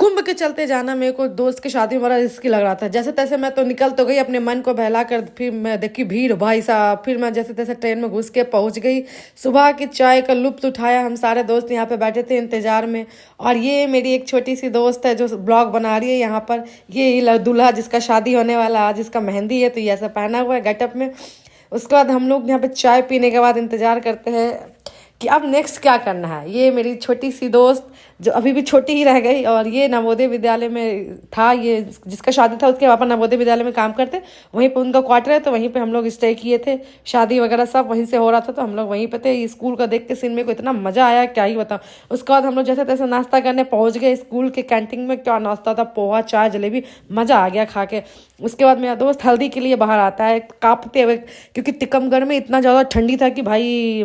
कुंभ के चलते जाना मेरे को दोस्त की शादी में बड़ा रिस्की लग रहा था। जैसे तैसे मैं तो निकल तो गई अपने मन को बहला कर, फिर मैं देखी भीड़ भाई साहब, फिर मैं जैसे तैसे ट्रेन में घुस के पहुंच गई। सुबह की चाय का लुत्फ उठाया, हम सारे दोस्त यहाँ पे बैठे थे इंतजार में। और ये मेरी एक छोटी सी दोस्त है जो ब्लॉग बना रही है यहाँ पर। ये दूल्हा जिसका शादी होने वाला आज इसका मेहंदी है, तो ये ऐसा पहना हुआ है गेटअप में। उसके बाद हम लोग यहाँ पे चाय पीने के बाद इंतजार करते हैं कि अब नेक्स्ट क्या करना है। ये मेरी छोटी सी दोस्त जो अभी भी छोटी ही रह गई, और ये नवोदय विद्यालय में था, ये जिसका शादी था उसके पापा नवोदय विद्यालय में काम करते, वहीं पे उनका क्वार्टर है, तो वहीं पे हम लोग स्टे किए थे। शादी वगैरह सब वहीं से हो रहा था, तो हम लोग वहीं पे थे। स्कूल का देख के सीन में को इतना मजा आया क्या ही बताऊँ। उसके बाद हम लोग जैसे तैसे नाश्ता करने पहुंच गए स्कूल के कैंटीन में। क्या नाश्ता था, पोहा चाय जलेबी, मजा आ गया खा के। उसके बाद मेरा दोस्त हल्दी के लिए बाहर आता है कांपते हुए, क्योंकि टिकमगढ़ में इतना ज़्यादा ठंडी था कि भाई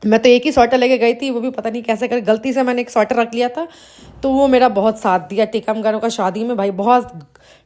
मैं तो एक ही स्वेटर लेके गई थी, वो भी पता नहीं कैसे कर गलती से मैंने एक स्वेटर रख लिया था, तो वो मेरा बहुत साथ दिया। टिकमगढ़ का शादी में भाई बहुत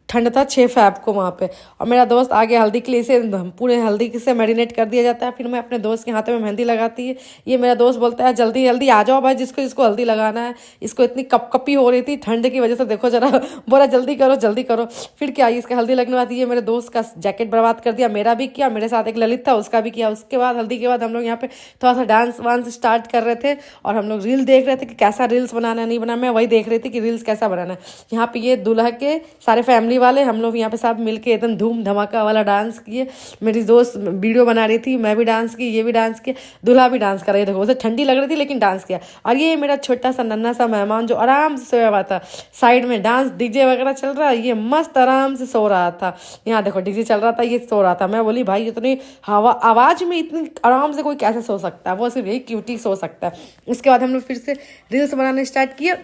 ठंड था 6 फ़रवरी को वहाँ पे। और मेरा दोस्त आगे हल्दी के लिए इसे पूरे हल्दी से मैरिनेट कर दिया जाता है, फिर मैं अपने दोस्त के हाथों में मेहंदी लगाती है। ये मेरा दोस्त बोलता है जल्दी जल्दी आ जाओ भाई, जिसको जिसको हल्दी लगाना है। इसको इतनी कपकपी हो रही थी ठंड की वजह से, देखो जरा, बोला जल्दी करो जल्दी करो। फिर क्या इसका हल्दी लगने वाली, ये मेरे दोस्त का जैकेट बर्बाद कर दिया, मेरा भी किया, मेरे साथ एक ललित था उसका भी किया। उसके बाद हल्दी के बाद हम लोग यहाँ पे थोड़ा सा डांस वांस स्टार्ट कर रहे थे, और हम लोग रील देख रहे थे कि कैसा रील्स बनाना है नहीं बनाना। मैं वही देख रही थी कि रील्स कैसा बनाना है। यहाँ पे ये दूल्हा के सारे फैमिली वाले हम लोग यहाँ पे सब मिलके एकदम धूम धमाका वाला डांस किए। मेरी दोस्त वीडियो बना रही थी, मैं भी डांस की, ये भी डांस किया, दूल्हा भी डांस कर रही थी। देखो उसे ठंडी लग रही थी लेकिन डांस किया। और ये मेरा छोटा सा नन्हा सा मेहमान जो आराम से सोया हुआ था, साइड में डांस डीजे वगैरह चल रहा है, ये मस्त आराम से सो रहा था। यहाँ देखो डीजे चल रहा था, ये सो रहा था। मैं बोली भाई इतनी हवा आवाज में इतनी आराम से कोई कैसे सो सकता है, वो सिर्फ यही क्यूटी सो सकता है। उसके बाद हम लोग फिर से रील्स बनाने स्टार्ट किए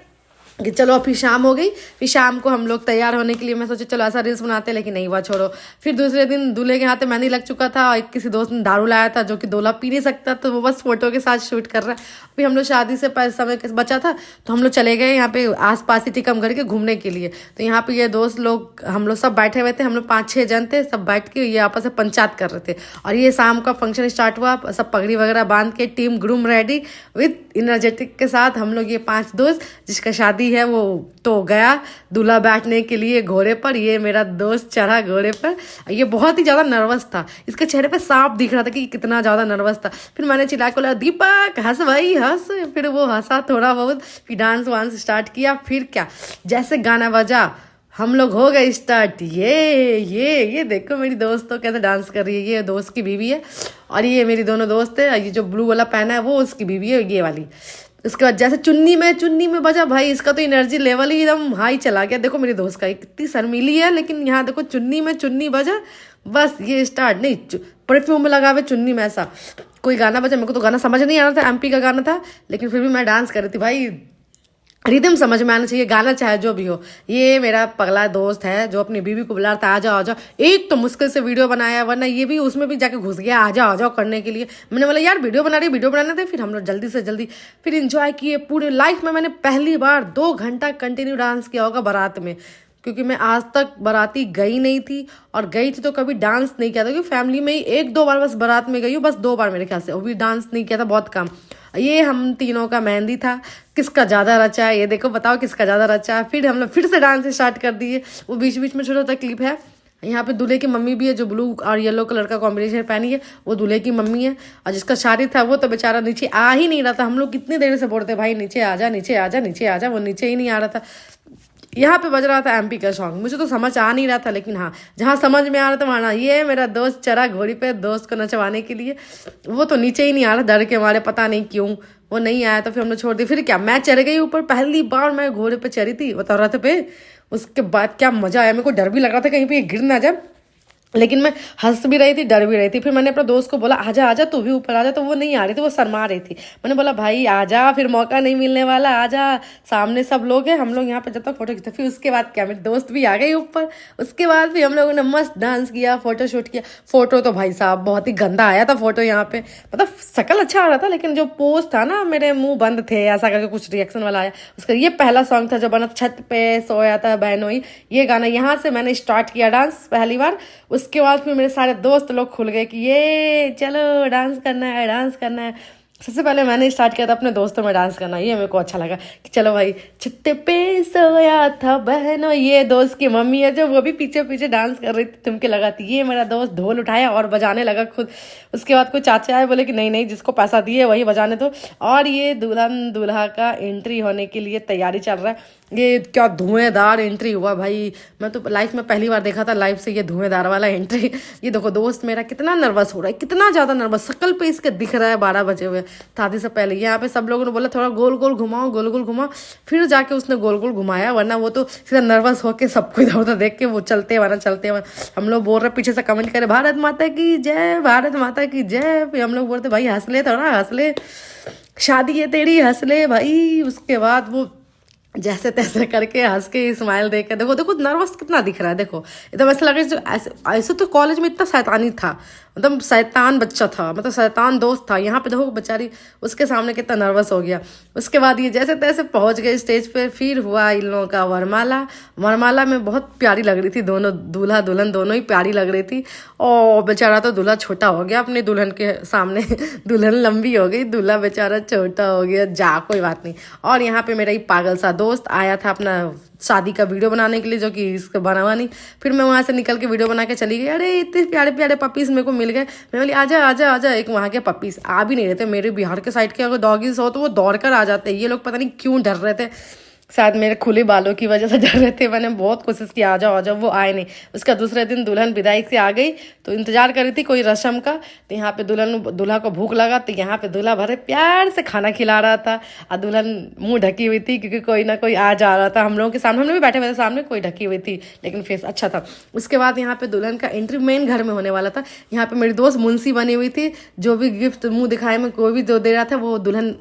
कि चलो फिर शाम हो गई। फिर शाम को हम लोग तैयार होने के लिए मैं सोचे चलो ऐसा रील्स बनाते, लेकिन नहीं हुआ, छोड़ो। फिर दूसरे दिन दूल्हे के हाथ में मेहंदी लग चुका था, और किसी दोस्त ने दारू लाया था जो कि दूल्हा पी नहीं सकता, तो वो बस फोटो के साथ शूट कर रहा है। फिर हम लोग शादी से समय बचा था, तो हम लोग चले गए यहाँ पे आसपास ही टिकमगढ़ के घूमने के लिए। तो यहाँ पे ये दोस्त लोग हम लोग सब बैठे हुए थे, हम लोग 5-6 जन थे, सब बैठ के ये आपस में पंचायत कर रहे थे। और ये शाम का फंक्शन स्टार्ट हुआ, सब पगड़ी वगैरह बांध के team groom ready with energetic के साथ हम लोग ये 5 दोस्त, जिसका शादी है वो तो गया दूल्हा बैठने के लिए घोड़े पर। ये मेरा दोस्त चढ़ा घोड़े पर, ये बहुत ही ज़्यादा नर्वस था, इसके चेहरे पे साफ दिख रहा था कि कितना ज़्यादा नर्वस था। फिर मैंने चिल्ला के बोला दीपक हंस भाई हंस, फिर वो हंसा थोड़ा बहुत। फिर डांस वांस स्टार्ट किया। फिर क्या, जैसे गाना बजा हम लोग हो गए स्टार्ट। ये देखो मेरी दोस्त तो कैसे डांस कर रही है, ये दोस्त की बीवी है, और ये मेरी दोनों दोस्त है। ये जो ब्लू वाला पहना है वो उसकी बीवी है, ये वाली। उसके बाद जैसे चुन्नी में बजा भाई, इसका तो एनर्जी लेवल ही एकदम हाई चला गया। देखो मेरी दोस्त का कितनी शर्मीली है, लेकिन यहाँ देखो चुन्नी बजा, बस ये स्टार्ट नहीं परफ्यूम में लगा हुए चुन्नी में ऐसा कोई गाना बजा। मेरे को तो गाना समझ नहीं आ रहा था, एमपी का गाना था, लेकिन फिर भी मैं डांस कर रही थी भाई। रिदम समझ में आना चाहिए, गाना चाहे जो भी हो। ये मेरा पगला दोस्त है जो अपनी बीवी को बुला रहा था आ जाओ। एक तो मुश्किल से वीडियो बनाया, वरना ये भी उसमें भी जाके घुस गया आ जाओ करने के लिए। मैंने बोला यार वीडियो बना रही, वीडियो बनाने थे। फिर हम लोग जल्दी से जल्दी फिर इंजॉय किए। पूरे लाइफ में मैंने पहली बार 2 घंटा कंटिन्यू डांस किया होगा बारात में, क्योंकि मैं आज तक बाराती गई नहीं थी, और गई थी तो कभी डांस नहीं किया था, क्योंकि फैमिली में ही 1-2 बार बस बारात में गई हूँ, बस 2 बार मेरे ख्याल से, वो भी डांस नहीं किया था, बहुत कम। ये हम तीनों का मेहंदी था, किसका ज़्यादा रचा है ये देखो, बताओ किसका ज़्यादा रचा है। फिर हम लोग फिर से डांस स्टार्ट कर दिए। वो बीच बीच में छोटा छोटा क्लिप है। यहाँ पे दूल्हे की मम्मी भी है, जो ब्लू और येलो कलर का कॉम्बिनेशन पहनी है, वो दूल्हे की मम्मी है। और जिसका शादी था वो तो बेचारा नीचे आ ही नहीं रहा था। हम लोग कितनी देर से बोलते भाई नीचे आ जा नीचे आ जा नीचे आ जा, वो नीचे ही नहीं आ रहा था। यहाँ पे बज रहा था एमपी का सॉन्ग, मुझे तो समझ आ नहीं रहा था, लेकिन हाँ जहाँ समझ में आ रहा था वहाँ। ये मेरा दोस्त चढ़ा घोड़ी पे दोस्त को नचवाने के लिए, वो तो नीचे ही नहीं आ रहा, डर के मारे, पता नहीं क्यों वो नहीं आया। तो फिर हमने छोड़ दी। फिर क्या, मैं चढ़ गई ऊपर, पहली बार मैं घोड़े पे चढ़ी थी बताओ रथ पे। उसके बाद क्या मजा आया, मेरे को डर भी लग रहा था कहीं पे गिर ना जाए, लेकिन मैं हंस भी रही थी डर भी रही थी। फिर मैंने अपने दोस्त को बोला आजा आजा तू भी ऊपर आजा, तो वो नहीं आ रही थी, वो शर्मा रही थी। मैंने बोला भाई आजा, फिर मौका नहीं मिलने वाला, आजा, सामने सब लोग हैं, हम लोग यहाँ पे जब तक फोटो खींचते। फिर उसके बाद क्या, मेरे दोस्त भी आ गई ऊपर। उसके बाद भी हम लोगों ने मस्त डांस किया, फोटो शूट किया। फोटो तो भाई साहब बहुत ही गंदा आया था फोटो। यहाँ पे मतलब शक्ल अच्छा आ रहा था, लेकिन जो पोज था ना, मेरे मुंह बंद थे ऐसा करके कुछ रिएक्शन वाला आया। उसका ये पहला सॉन्ग था जो बना छत पे सोया था बहनोई, ये गाना यहाँ से मैंने स्टार्ट किया डांस पहली बार। उसके बाद फिर मेरे सारे दोस्त लोग खुल गए कि ये चलो डांस करना है डांस करना है। सबसे पहले मैंने स्टार्ट किया था अपने दोस्तों में डांस करना, ये मेरे को अच्छा लगा कि चलो भाई छत्ते पे सोया था बहनों, ये दोस्त की मम्मी है जो वो भी पीछे पीछे डांस कर रही थी तुमके लगाती। ये मेरा दोस्त ढोल उठाया और बजाने लगा खुद। उसके बाद कोई चाचा आए बोले कि नहीं नहीं जिसको पैसा दिए वही बजाने दो। और ये दुल्हन दूल्हा का एंट्री होने के लिए तैयारी चल रहा है। ये क्या धुआंधार एंट्री हुआ भाई, मैं तो लाइफ में पहली बार देखा था लाइव से ये धुआंधार वाला एंट्री। ये देखो दोस्त मेरा कितना नर्वस हो रहा है, कितना ज़्यादा नर्वस, शक्ल पे इसके दिख रहा है 12 बजे हुए शादी से पहले। यहाँ पे सब लोगों ने बोला थोड़ा गोल गोल घुमाओ, गोल गोल घुमाओ, फिर जाके उसने गोल गोल घुमाया, वरना वो तो सीधा नर्वस होके सबको इधर उधर देख के वो चलते वरना चलते। हम लोग बोल रहे पीछे से कमेंट करे भारत माता की जय, भारत माता की जय। फिर हम लोग बोलते भाई हंस ले, थोड़ा हंस ले, शादी है तेरी, हंस ले भाई। उसके बाद वो जैसे तैसे करके हंस के स्माइल देख के देखो देखो नर्वस कितना दिख रहा है। देखो एकदम ऐसा लग रहा है ऐसे ऐसे तो कॉलेज में इतना शैतानी था, एकदम शैतान बच्चा था, मतलब शैतान दोस्त था। यहाँ पे देखो बेचारी उसके सामने कितना नर्वस हो गया। उसके बाद ये जैसे तैसे पहुंच गए स्टेज पे। फिर हुआ इन लोगों का वरमाला। वरमाला में बहुत प्यारी लग रही थी दोनों, दूल्हा दुल्हन दोनों ही प्यारी लग रही थी। और बेचारा तो दूल्हा छोटा हो गया अपने दुल्हन के सामने। दुल्हन लंबी हो गई, दूल्हा बेचारा छोटा हो गया। जा कोई बात नहीं। और यहाँ पे मेरा ही पागल सा दोस्त आया था अपना शादी का वीडियो बनाने के लिए, जो कि इसका बना नहीं। फिर मैं वहां से निकल के वीडियो बना के चली गई। अरे इतने प्यारे प्यारे पपीज मेरे को मिल गए। मैं बोली आजा आजा आजा। एक वहां के पपीज आ भी नहीं रहे थे। मेरे बिहार के साइड के अगर डॉगीज हो तो वो दौड़ कर आ जाते। ये लोग पता नहीं क्यों डर रहे थे, शायद मेरे खुले बालों की वजह से डर रहे थे। मैंने बहुत कोशिश की आ जाओ आ जाओ, वो आए नहीं। उसका दूसरे दिन दुल्हन विदाई से आ गई तो इंतजार कर रही थी कोई रस्म का। तो यहाँ पे दूल्हा को भूख लगा तो यहाँ पे दूल्हा भरे प्यार से खाना खिला रहा था और दुल्हन मुंह ढकी हुई थी क्योंकि कोई ना कोई आ जा रहा था हम लोगों के सामने। हम लोग भी बैठे हुए थे सामने, कोई ढकी हुई थी लेकिन फेस अच्छा था। उसके बाद यहाँ पे दुल्हन का एंट्री मेन घर में होने वाला था। यहाँ पे मेरी दोस्त मुंशी बनी हुई थी, जो भी गिफ्ट मुंह दिखाए में कोई भी जो दे रहा था वो दुल्हन,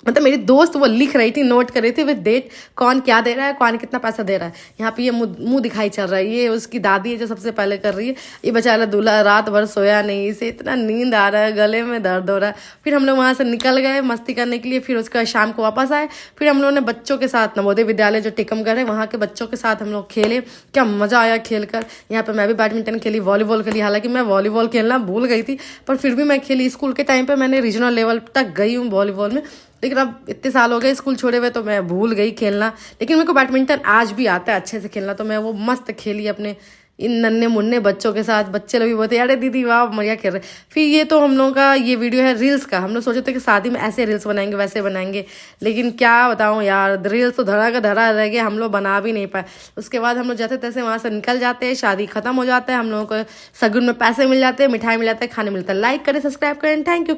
मतलब मेरी दोस्त वो लिख रही थी, नोट कर रही थी विद डेट, कौन क्या दे रहा है, कौन कितना पैसा दे रहा है। यहाँ पे ये मुंह दिखाई चल रहा है। ये उसकी दादी है जो सबसे पहले कर रही है। ये बेचारा दूल्हा रात भर सोया नहीं, इसे इतना नींद आ रहा है, गले में दर्द हो रहा है। फिर हम लोग वहाँ से निकल गए मस्ती करने के लिए। फिर उसका शाम को वापस आए। फिर हम लोगों ने बच्चों के साथ नवोदय विद्यालय जो टिकमगढ़ है वहाँ के बच्चों के साथ हम लोग खेले। क्या मज़ा आया खेल कर। यहाँ पे मैं भी बैडमिंटन खेली, वॉलीबॉल खेली। हालांकि मैं वॉलीबॉल खेलना भूल गई थी पर फिर भी मैं खेली। स्कूल के टाइम पे मैंने रीजनल लेवल तक गई हूँ वॉलीबॉल में, लेकिन अब इतने साल हो गए स्कूल छोड़े हुए तो मैं भूल गई खेलना। लेकिन मेरे को बैडमिंटन आज भी आता है अच्छे से खेलना, तो मैं वो मस्त खेली अपने इन नन्हे मुन्ने बच्चों के साथ। बच्चे लोग भी बोलते अरे दीदी वाह बढ़िया खेल रहे। फिर ये तो हम लोगों का ये वीडियो है रील्स का। हम लोग सोचे थे कि शादी में ऐसे रील्स बनाएंगे वैसे बनाएंगे, लेकिन क्या बताऊँ यार रील्स तो धड़ा का धड़ा रह गया, हम लोग बना भी नहीं पाए। उसके बाद हम लोग जैसे तैसे वहाँ से निकल जाते हैं, शादी खत्म हो जाता है, हम लोगों को शगुन में पैसे मिल जाते हैं, मिठाई मिल जाता है, खाने मिलता है। लाइक करें, सब्सक्राइब करें, थैंक यू।